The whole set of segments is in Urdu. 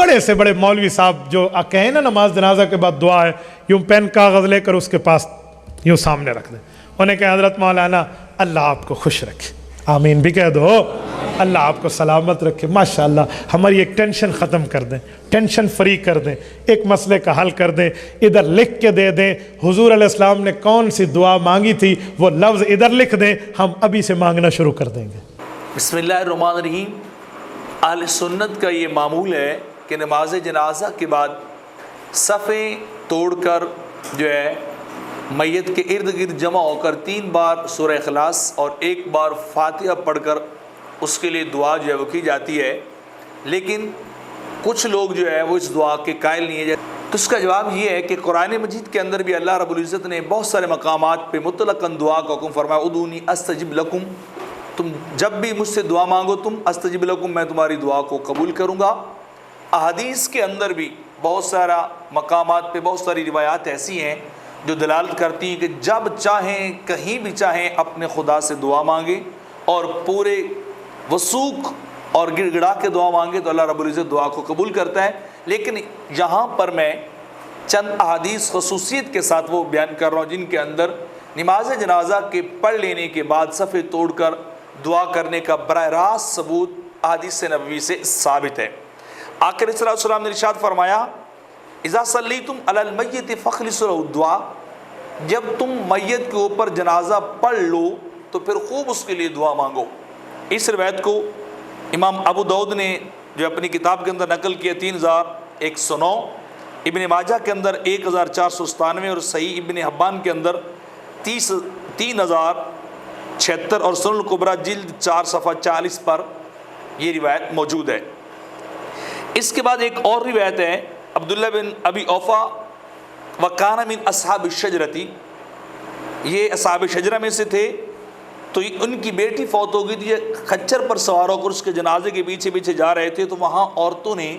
بڑے سے بڑے مولوی صاحب جو کہیں نا نماز جنازہ کے بعد دعا ہے، یوں پین کاغذ لے کر اس کے پاس یوں سامنے رکھ دیں، انہیں کہیں حضرت مولانا اللہ آپ کو خوش رکھے، آمین بھی کہہ دو، اللہ آپ کو سلامت رکھے، ماشاءاللہ ہماری ایک ٹینشن ختم کر دیں، ٹینشن فری کر دیں، ایک مسئلے کا حل کر دیں، ادھر لکھ کے دے دیں حضور علیہ السلام نے کون سی دعا مانگی تھی، وہ لفظ ادھر لکھ دیں، ہم ابھی سے مانگنا شروع کر دیں گے۔ بسم اللہ الرحمن الرحیم۔ اہل سنت کا یہ معمول ہے کہ نماز جنازہ کے بعد صفیں توڑ کر جو ہے میت کے ارد گرد جمع ہو کر 3 بار سورہ اخلاص اور 1 بار فاتحہ پڑھ کر اس کے لیے دعا جو ہے وہ کی جاتی ہے، لیکن کچھ لوگ جو ہے وہ اس دعا کے قائل نہیں ہے۔ تو اس کا جواب یہ ہے کہ قرآن مجید کے اندر بھی اللہ رب العزت نے بہت سارے مقامات پہ مطلقاً دعا کا حکم فرمایا، ادعونی استجب لکم، تم جب بھی مجھ سے دعا مانگو تم استجب لکم، میں تمہاری دعا کو قبول کروں گا۔ احادیث کے اندر بھی بہت سارا مقامات پہ بہت ساری روایات ایسی ہیں جو دلالت کرتی ہیں کہ جب چاہیں کہیں بھی چاہیں اپنے خدا سے دعا مانگیں اور پورے وثوق اور گڑ گڑا کے دعا مانگے تو اللہ رب العزت دعا کو قبول کرتا ہے۔ لیکن یہاں پر میں چند احادیث خصوصیت کے ساتھ وہ بیان کر رہا ہوں جن کے اندر نماز جنازہ کے پڑھ لینے کے بعد صفیں توڑ کر دعا کرنے کا براہ راست ثبوت احادیث نبوی سے ثابت ہے۔ آقا صلی اللہ علیہ وسلم نے ارشاد فرمایا، اذا صلیتم علی المیت فاخلصوا له الدعاء، جب تم میت کے اوپر جنازہ پڑھ لو تو پھر خوب اس کے لیے دعا مانگو۔ اس روایت کو امام ابو داؤد نے جو اپنی کتاب کے اندر نقل کیا 3109، ابن ماجہ کے اندر 1497 اور صحیح ابن حبان کے اندر 3076 اور سنن الکبریٰ جلد 4 صفحہ 40 پر یہ روایت موجود ہے۔ اس کے بعد ایک اور روایت ہے عبداللہ بن ابی اوفا وکان من اصحاب الشجرتی، یہ اصحاب شجرہ میں سے تھے، تو ان کی بیٹی فوت ہو گئی تھی، یہ خچر پر سوار ہو کر اس کے جنازے کے پیچھے پیچھے جا رہے تھے، تو وہاں عورتوں نے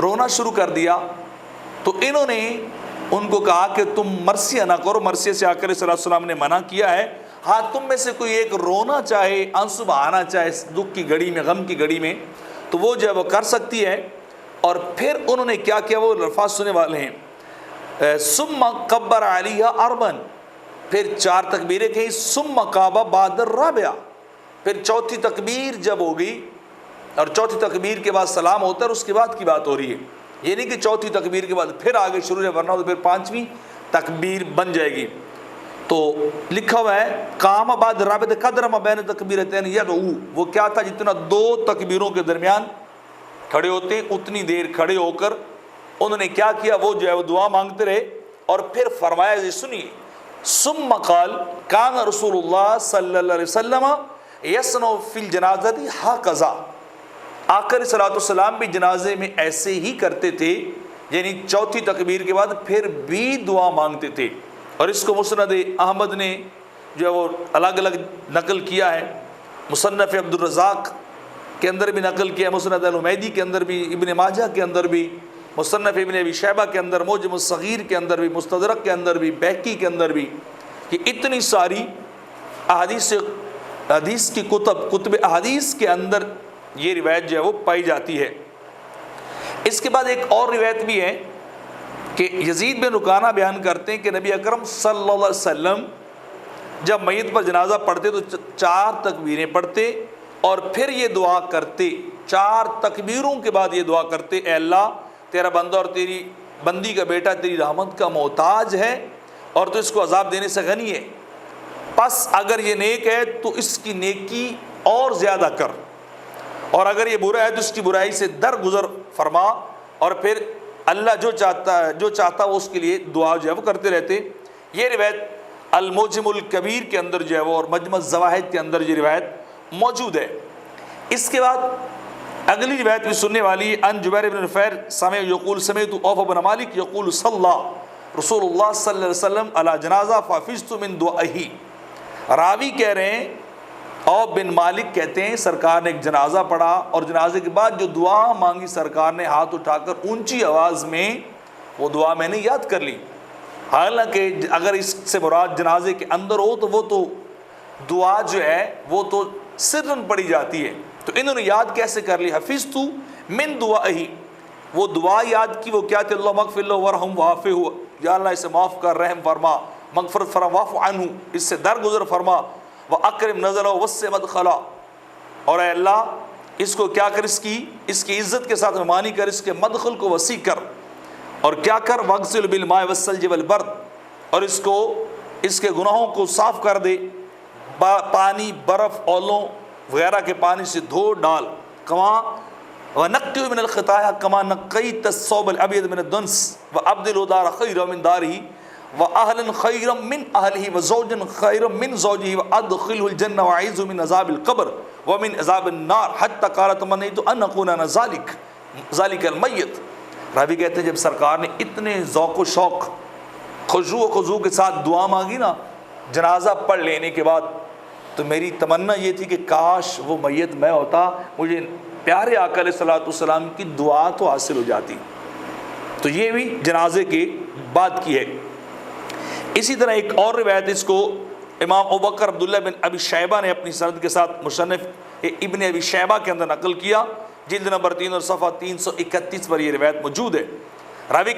رونا شروع کر دیا، تو انہوں نے ان کو کہا کہ تم مرثیہ نہ کرو، مرثیہ سے آقا صلی اللہ علیہ وسلم نے منع کیا ہے، ہاں تم میں سے کوئی ایک رونا چاہے، آنسو بہانا چاہے دکھ کی گھڑی میں، غم کی گھڑی میں، تو وہ جو ہے وہ کر سکتی ہے۔ اور پھر انہوں نے کیا کیا، وہ الفاظ سننے والے ہیں، ثم کبر علیہا اربن، پھر 4 تکبیریں کہیں، ثم کعبہ بعد الرابعہ، پھر چوتھی تکبیر جب ہو گئی اور چوتھی تکبیر کے بعد سلام ہوتا ہے اور اس کے بعد کی بات ہو رہی ہے، یہ نہیں کہ چوتھی تکبیر کے بعد پھر آگے شروع ہے، ورنہ تو پھر 5ویں تکبیر بن جائے گی۔ تو لکھا ہوا ہے قام بعد الرابعہ قدر ما بین تکبیرتین یدعو، وہ کیا تھا، جتنا 2 تکبیروں کے درمیان کھڑے ہوتے ہیں اتنی دیر کھڑے ہو کر انہوں نے کیا کیا، وہ جو ہے وہ دعا مانگتے رہے، اور پھر فرمایا، یہ سنیے، ثم قال کان رسول اللہ صلی اللہ علیہ وسلم یصنع فی الجنازۃ ہکذا، آقا صلی اللہ علیہ وسلم بھی جنازے میں ایسے ہی کرتے تھے، یعنی چوتھی تکبیر کے بعد پھر بھی دعا مانگتے تھے۔ اور اس کو مسند احمد نے جو ہے وہ الگ الگ نقل کیا ہے، مصنف عبد الرزاق کے اندر بھی نقل کیا، مسند الحمیدی کے اندر بھی، ابن ماجہ کے اندر بھی، مصنف ابن ابی شیبہ کے اندر، معجم الصغیر کے اندر بھی، مستدرک کے اندر بھی، بہقی کے اندر بھی، کہ اتنی ساری حدیث کی کتب احادیث کے اندر یہ روایت جو ہے وہ پائی جاتی ہے۔ اس کے بعد ایک اور روایت بھی ہے کہ یزید بن رکانہ بیان کرتے ہیں کہ نبی اکرم صلی اللہ علیہ وسلم جب میت پر جنازہ پڑھتے تو 4 تکبیریں پڑھتے اور پھر یہ دعا کرتے، 4 تکبیروں کے بعد یہ دعا کرتے، اے اللہ تیرا بندہ اور تیری بندی کا بیٹا تیری رحمت کا محتاج ہے اور تو اس کو عذاب دینے سے غنی ہے، پس اگر یہ نیک ہے تو اس کی نیکی اور زیادہ کر، اور اگر یہ برا ہے تو اس کی برائی سے درگزر فرما، اور پھر اللہ جو چاہتا وہ اس کے لیے دعا جو ہے وہ کرتے رہتے۔ یہ روایت الموجم الکبیر کے اندر جو ہے وہ اور مجمع الزواہد کے اندر یہ روایت موجود ہے۔ اس کے بعد اگلی روایت بھی سننے والی ان جبیر بن نفیر سمع یقول سمعت عوف بن مالک یقول صلی رسول اللہ صلی اللہ علیہ وسلم علی جنازہ فحفظت من دعائہ، راوی کہہ رہے ہیں عوف بن مالک کہتے ہیں سرکار نے ایک جنازہ پڑھا اور جنازے کے بعد جو دعا مانگی سرکار نے ہاتھ اٹھا کر اونچی آواز میں، وہ دعا میں نے یاد کر لی، حالانکہ اگر اس سے مراد جنازے کے اندر ہو تو وہ تو دعا جو ہے وہ تو سرن پڑھی جاتی ہے، تو انہوں نے یاد کیسے کر لی، حفظت من دعائہ، وہ دعا یاد کی، وہ کیا تھی؟ اللہم اغفر لہ ورحم وعافہ، یا اللہ اسے معاف کر، رحم فرما، مغفرت فرما، واعف عنہ، اس سے درگزر فرما، واکرم نزلہ ووسع مدخلہ، اور اے اللہ اس کو کیا کر، اس کی عزت کے ساتھ مہمانی کر، اس کے مدخل کو وسیع کر، اور کیا کر، واغسل بالماء والثلج والبرد، اور اس کے گناہوں کو صاف کر دے، پانی، برف، اولوں وغیرہ کے پانی سے دھو ڈال، کما وَنَقِّهُ مِنَ الْخِطَايَا كَمَا نَقَّيْتَ الثَّوْبَ الْأَبْيَضَ مِنَ الدَّنْسِ وَأَبْدِلْهُ دَارًا خَيْرًا مِنْ دَارِهِ وَأَهْلًا خَيْرًا مِنْ أَهْلِهِ وَزَوْجًا خَيْرًا مِنْ زَوْجِهِ وَأَدْخِلْهُ الْجَنَّةَ وَأَعِيذْهُ مِنْ عَذَابِ الْقَبْرِ وَمِنْ عَذَابِ النَّارِ حَتَّى قَالَ تَمَنَّيْتُ أَنْ أَكُونَ أَنَا ذَلِكَ الْمَيِّتُ۔ راوی کہتے ہیں جب سرکار نے اتنے ذوق و شوق، خشوع و خضوع کے ساتھ دعا مانگی نا جنازہ پڑھ لینے کے بعد، تو میری تمنا یہ تھی کہ کاش وہ میت میں ہوتا، مجھے پیارے آقا علیہ الصلوۃ والسلام کی دعا تو حاصل ہو جاتی۔ تو یہ بھی جنازے کے بعد کی ہے۔ اسی طرح ایک اور روایت اس کو امام ابوبکر عبداللہ بن ابی شیبہ نے اپنی سند کے ساتھ مصنف ابن ابی شیبہ کے اندر نقل کیا، جلد نمبر 3 اور صفحہ 331 پر یہ روایت موجود ہے۔ راوی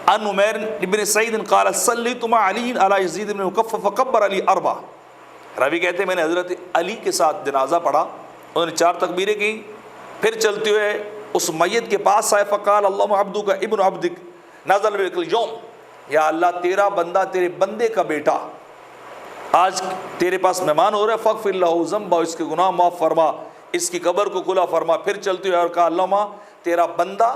عن عمیر بن سعید قال صلیت مع علی علی یزید بن مکفف فکبر علی 4۔ راوی کہتے ہیں میں نے حضرت علی کے ساتھ جنازہ پڑھا، انہوں نے 4 تکبیریں کی، پھر چلتے ہوئے اس میت کے پاس آئے، فقال اللہم عبدک ابن عبدک نزل بک اليوم، یا اللہ تیرا بندہ تیرے بندے کا بیٹا آج تیرے پاس مہمان ہو رہا ہے، فاغفر لہ ذنبہ، اس کے گناہ معاف فرما، اس کی قبر کو کھلا فرما۔ پھر چلتے ہوئے اور کہا اللہم تیرا بندہ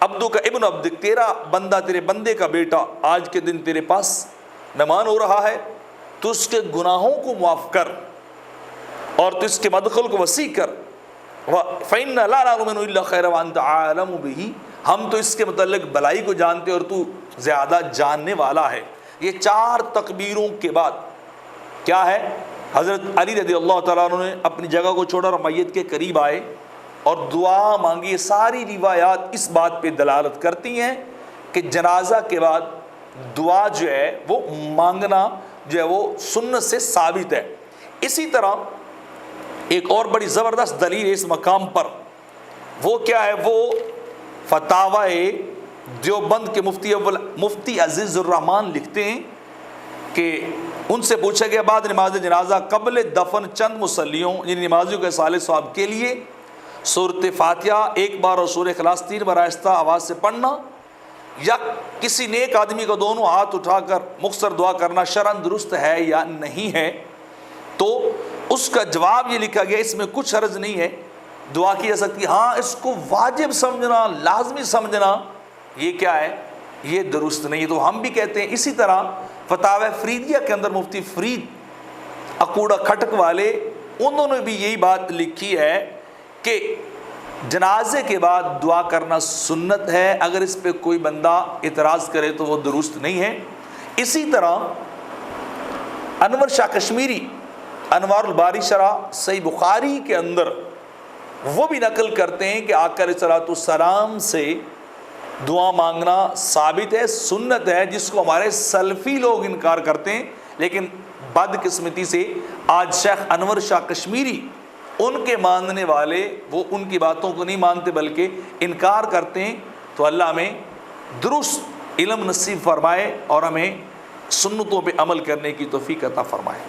عبدک ابن عبدک، تیرا بندہ تیرے بندے کا بیٹا آج کے دن تیرے پاس مہمان ہو رہا ہے، تو اس کے گناہوں کو معاف کر اور تو اس کے مدخل کو وسیع کر، فَإِنَّ لَا نَعْلَمُ مِنْهُ إِلَّا خَيْرًا وَأَنْتَ عَالَمُ بِهِ، ہم تو اس کے متعلق بلائی کو جانتے اور تو زیادہ جاننے والا ہے۔ یہ 4 تکبیروں کے بعد کیا ہے، حضرت علی رضی اللہ تعالیٰ عنہ نے اپنی جگہ کو چھوڑا اور میت کے قریب آئے اور دعا مانگی۔ یہ ساری روایات اس بات پہ دلالت کرتی ہیں کہ جنازہ کے بعد دعا جو ہے وہ مانگنا جو ہے وہ سنت سے ثابت ہے۔ اسی طرح ایک اور بڑی زبردست دلیل ہے اس مقام پر، وہ کیا ہے، وہ فتاوی دیوبند کے مفتی عزیز الرحمان لکھتے ہیں کہ ان سے پوچھا گیا بعد نماز جنازہ قبل دفن چند مصلیوں یعنی نمازیوں کے صالح ثواب کے لیے سورۃ فاتحہ 1 بار اور سورہ اخلاص 3 بار آہستہ آواز سے پڑھنا، یا کسی نیک آدمی کو دونوں ہاتھ اٹھا کر مختصر دعا کرنا شرعاً درست ہے یا نہیں ہے؟ تو اس کا جواب یہ لکھا گیا اس میں کچھ حرج نہیں ہے، دعا کی جا سکتی، ہاں اس کو واجب سمجھنا، لازمی سمجھنا، یہ کیا ہے، یہ درست نہیں ہے۔ تو ہم بھی کہتے ہیں اسی طرح فتاوی فریدیہ کے اندر مفتی فرید اکوڑا کھٹک والے، انہوں نے بھی یہی بات لکھی ہے کہ جنازے کے بعد دعا کرنا سنت ہے، اگر اس پہ کوئی بندہ اعتراض کرے تو وہ درست نہیں ہے۔ اسی طرح انور شاہ کشمیری انوار الباری شرح صحیح بخاری کے اندر وہ بھی نقل کرتے ہیں کہ آقا علیہ الصلوۃ والسلام سے دعا مانگنا ثابت ہے، سنت ہے، جس کو ہمارے سلفی لوگ انکار کرتے ہیں، لیکن بدقسمتی سے آج شیخ انور شاہ کشمیری ان کے ماننے والے وہ ان کی باتوں کو نہیں مانتے بلکہ انکار کرتے ہیں۔ تو اللہ ہمیں درست علم نصیب فرمائے اور ہمیں سنتوں پہ عمل کرنے کی توفیق عطا فرمائے۔